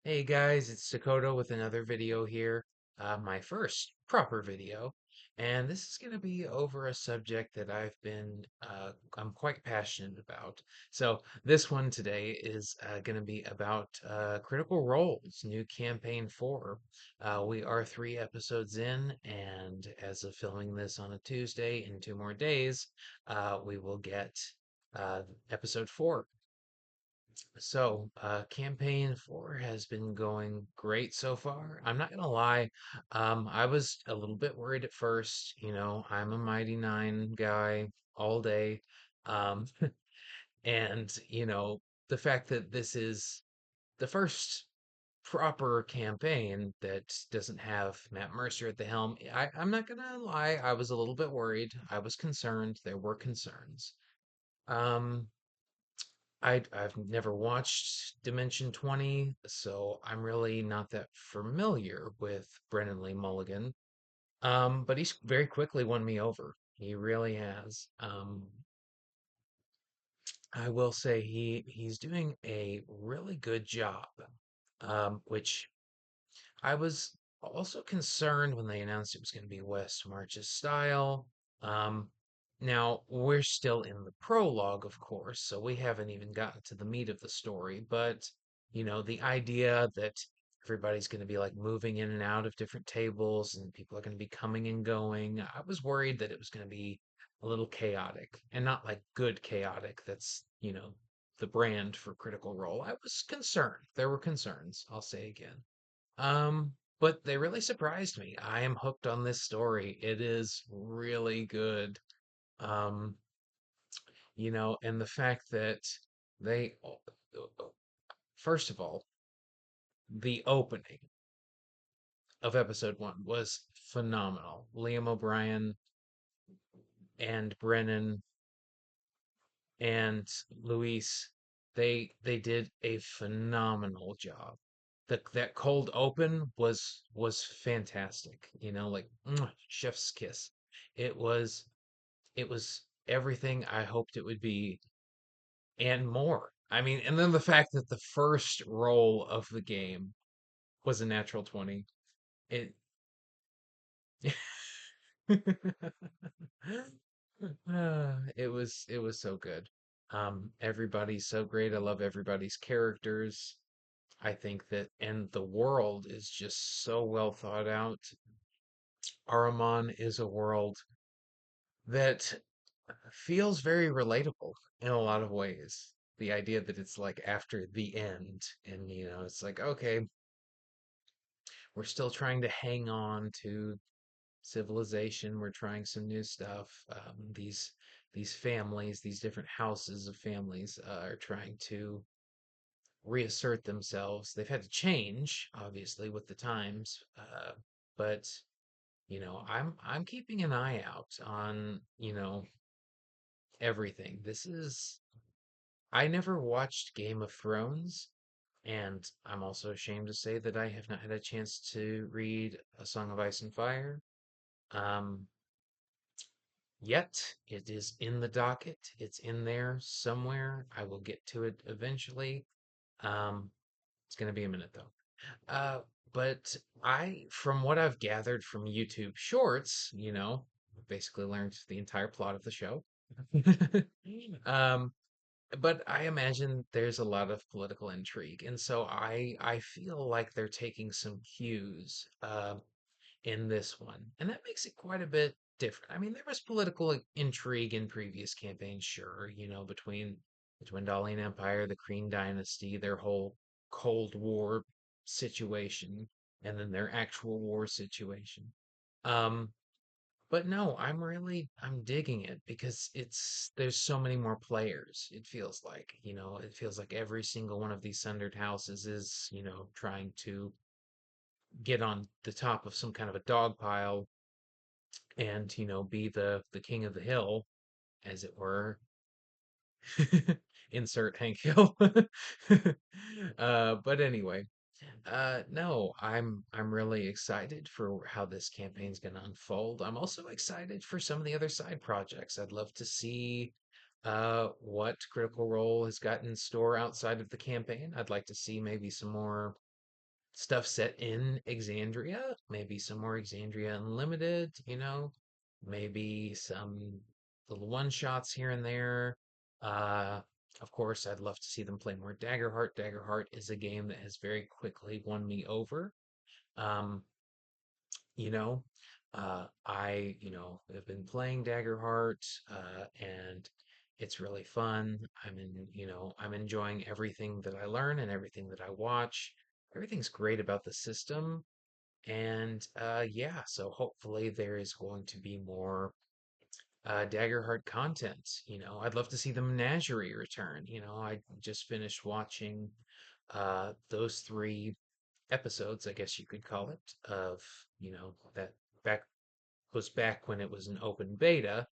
Hey guys, it's Dakota with another video here, my first proper video, and this is going to be over a subject that I'm quite passionate about. So this one today is going to be about Critical Role's new campaign 4. We are 3 episodes in, and as of filming this on a Tuesday, in 2 more days, we will get uh, episode 4. So, campaign 4 has been going great so far. I'm not gonna lie, I was a little bit worried at first. I'm a Mighty Nine guy all day. Um, and, the fact that this is the first proper campaign that doesn't have Matt Mercer at the helm, I'm not gonna lie, I was a little bit worried. I was concerned. There were concerns. Um, I've never watched Dimension 20, so I'm really not that familiar with Brennan Lee Mulligan. But he's very quickly won me over. He really has. I will say he's doing a really good job. Which I was also concerned when they announced it was going to be West March's style. Um, Now, we're still in the prologue, of course, so we haven't even gotten to the meat of the story, but, the idea that everybody's going to be like moving in and out of different tables and people are going to be coming and going, I was worried that it was going to be a little chaotic and not like good chaotic. That's, the brand for Critical Role. I was concerned. There were concerns, I'll say again. But they really surprised me. I am hooked on this story. It is really good. Um, and the fact that they, first of all, the opening of episode 1 was phenomenal. Liam O'Brien and Brennan and Luis, they did a phenomenal job. That cold open was fantastic. Like chef's kiss. It was it was everything I hoped it would be and more. I mean, and then the fact that the first roll of the game was a natural 20. It it was so good. Everybody's so great. I love everybody's characters. I think that and the world is just so well thought out. Araman is a world that feels very relatable in a lot of ways. The idea that it's like after the end, and it's like, okay, we're still trying to hang on to civilization. We're trying some new stuff. These families, these different houses of families, are trying to reassert themselves. They've had to change, obviously, with the times, but I'm keeping an eye out on everything. I never watched Game of Thrones, and I'm also ashamed to say that I have not had a chance to read A Song of Ice and Fire. Um, Yet it is in the docket. It's in there somewhere. I will get to it eventually. Um, it's gonna be a minute though. But from what I've gathered from YouTube Shorts, basically learned the entire plot of the show. Um, but I imagine there's a lot of political intrigue, and so I feel like they're taking some cues in this one, and that makes it quite a bit different. I mean, there was political intrigue in previous campaigns, sure, between the Twindalian Empire, the Kreen Dynasty, their whole Cold War situation, and then their actual war situation. Um, but no, I'm digging it because there's so many more players. It feels like every single one of these Sundered houses is, trying to get on the top of some kind of a dog pile and, be the king of the hill, as it were. Insert Hank Hill. But anyway, no, I'm really excited for how this campaign's going to unfold. I'm also excited for some of the other side projects. I'd love to see what Critical Role has got in store outside of the campaign. I'd like to see maybe some more. stuff set in Exandria, maybe some more Exandria Unlimited, maybe some little one shots here and there. Uh, of course, I'd love to see them play more Daggerheart. Daggerheart is a game that has very quickly won me over. Um, you know, have been playing Daggerheart, and it's really fun. I'm enjoying everything that I learn and everything that I watch. Everything's great about the system. And yeah, so hopefully there is going to be more Daggerheart content. I'd love to see the menagerie return. I just finished watching those three episodes, I guess you could call it, of, that back was back when it was an open beta.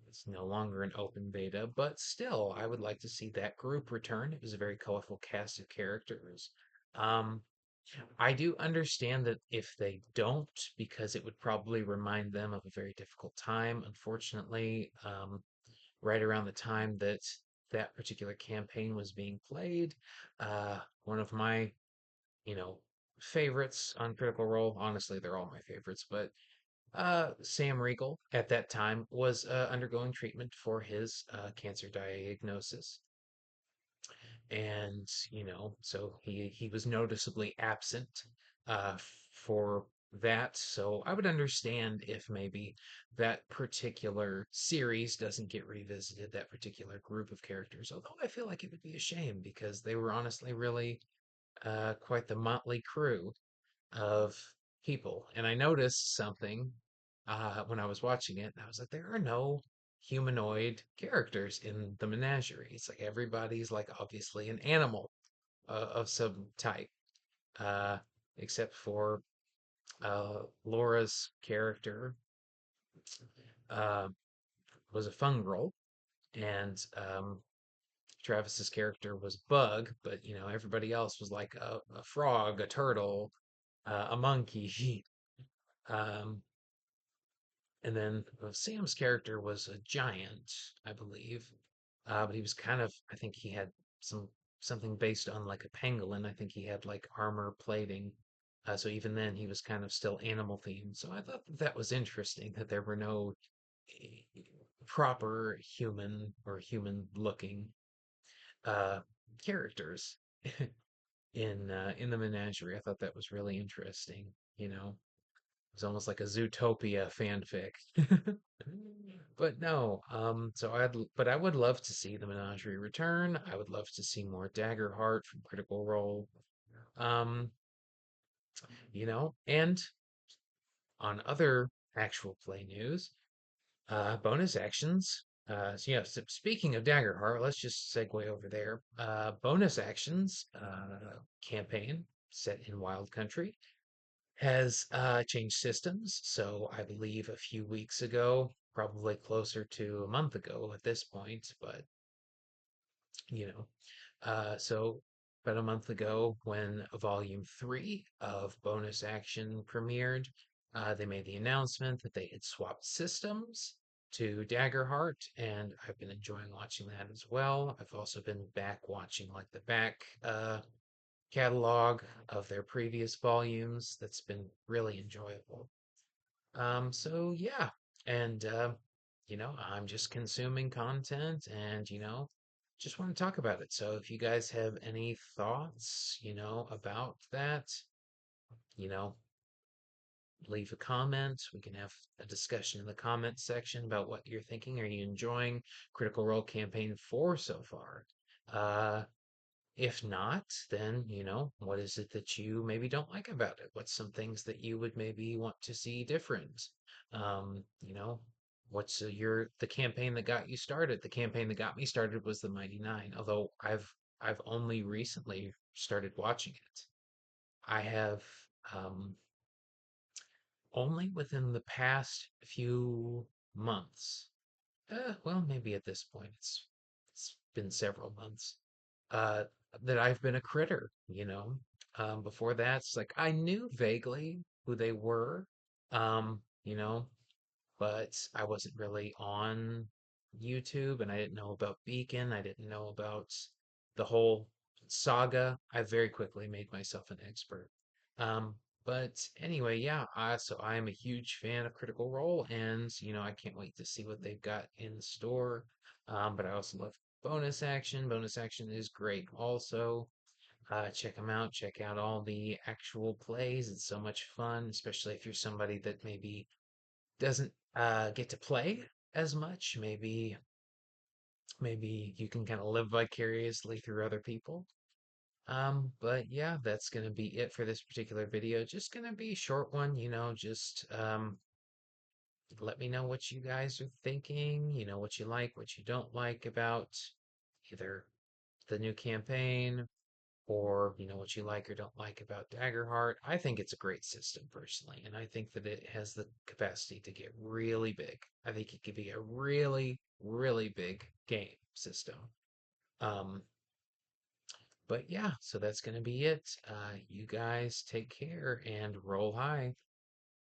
It's no longer an open beta, but still, I would like to see that group return. It was a very colorful cast of characters. Um, I do understand that if they don't, because it would probably remind them of a very difficult time. Unfortunately, right around the time that that particular campaign was being played, one of my, you know, favorites on Critical Role, honestly, they're all my favorites, but Sam Riegel at that time was undergoing treatment for his cancer diagnosis, and so he was noticeably absent for that. So I would understand if maybe that particular series doesn't get revisited, that particular group of characters. Although I feel like it would be a shame because they were honestly really quite the motley crew of people. And I noticed something when I was watching it, and I was like, there are no humanoid characters in the menagerie. It's like everybody's like obviously an animal of some type, uh, except for Laura's character uh, was a fungal, and Travis's character was Bug, but everybody else was like a frog, a turtle, a monkey. um, And then Sam's character was a giant, I believe. But he was kind of, I think he had something based on like a pangolin. I think he had like armor plating. So even then, he was kind of still animal themed. So I thought that was interesting that there were no eh, proper human or human looking uh, characters in the menagerie. I thought that was really interesting. It's almost like a Zootopia fanfic. But no, but I would love to see the Menagerie return. I would love to see more Daggerheart from Critical Role. Um, and on other actual play news, bonus actions. So speaking of Daggerheart, let's just segue over there. Bonus actions campaign set in Wild Country has changed systems. So I believe a few weeks ago, probably closer to a month ago at this point, but you know, so about a month ago when Volume 3 of Bonus Action premiered, they made the announcement that they had swapped systems to Daggerheart, and I've been enjoying watching that as well. I've also been back watching like the back catalog of their previous volumes. That's been really enjoyable. So yeah, and I'm just consuming content and just want to talk about it. So if you guys have any thoughts, about that, you know, leave a comment. We can have a discussion in the comments section about what you're thinking. Are you enjoying Critical Role Campaign 4 so far? Uh, if not, then, what is it that you maybe don't like about it? What's some things that you would maybe want to see different? Um, you know, what's the campaign that got you started? The campaign that got me started was the Mighty Nine, although I've only recently started watching it. I have um only within the past few months. Well, maybe at this point it's been several months. Uh, that I've been a critter. Before that, it's like I knew vaguely who they were. Um, you know, but I wasn't really on YouTube, and I didn't know about Beacon. I didn't know about the whole Saga, I very quickly made myself an expert. Um, but anyway, yeah, so I am a huge fan of Critical Role, and I can't wait to see what they've got in the store. But I also love bonus action. Bonus action is great. Also, check them out. Check out all the actual plays. It's so much fun, especially if you're somebody that maybe doesn't get to play as much. Maybe you can kind of live vicariously through other people. But yeah, that's gonna be it for this particular video. Just gonna be a short one, just let me know what you guys are thinking, what you like, what you don't like about either the new campaign or, what you like or don't like about Daggerheart. I think it's a great system personally, and I think that it has the capacity to get really big. I think it could be a really, really big game system. Um, but yeah, so that's going to be it. You guys take care and roll high.